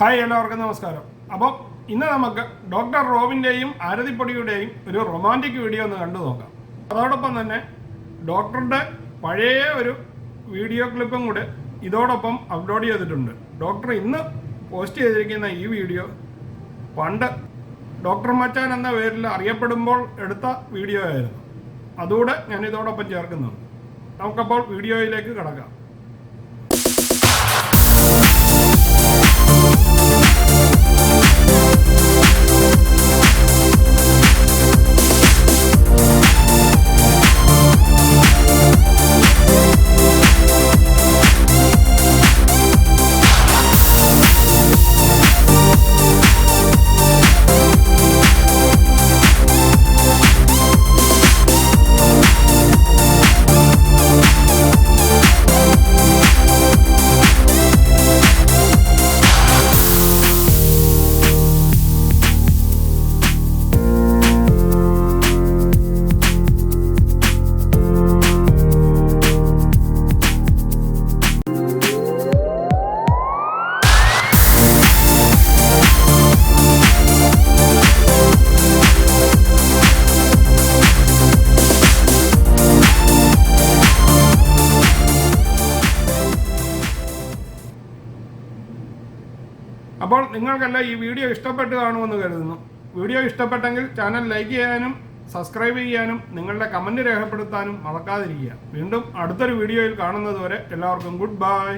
Hi, എല്ലാവർക്കും നമസ്കാരം. അപ്പോൾ ഇന്ന് നമുക്ക് ഡോക്ടർ റോബിൻ്റെയും ആരതിപ്പൊടിയുടെയും ഒരു റൊമാൻറ്റിക് വീഡിയോ ഒന്ന് കണ്ടു നോക്കാം. അതോടൊപ്പം തന്നെ ഡോക്ടറുടെ പഴയ ഒരു വീഡിയോ ക്ലിപ്പും കൂടെ ഇതോടൊപ്പം അപ്ലോഡ് ചെയ്തിട്ടുണ്ട്. ഡോക്ടർ ഇന്ന് പോസ്റ്റ് ചെയ്തിരിക്കുന്ന ഈ വീഡിയോ പണ്ട് ഡോക്ടർ മച്ചാൻ എന്ന പേരിൽ അറിയപ്പെടുമ്പോൾ എടുത്ത വീഡിയോ ആയിരുന്നു. അതുകൂടെ ഞാൻ ഇതോടൊപ്പം ചേർക്കുന്നുണ്ട്. നമുക്കപ്പോൾ വീഡിയോയിലേക്ക് കടക്കാം. അപ്പോൾ നിങ്ങൾക്കെല്ലാം ഈ വീഡിയോ ഇഷ്ടപ്പെട്ട് കാണുമെന്ന് കരുതുന്നു. വീഡിയോ ഇഷ്ടപ്പെട്ടെങ്കിൽ ചാനൽ ലൈക്ക് ചെയ്യാനും സബ്സ്ക്രൈബ് ചെയ്യാനും നിങ്ങളുടെ കമൻറ്റ് രേഖപ്പെടുത്താനും മറക്കാതിരിക്കുക. വീണ്ടും അടുത്തൊരു വീഡിയോയിൽ കാണുന്നത് വരെ എല്ലാവർക്കും ഗുഡ് ബൈ.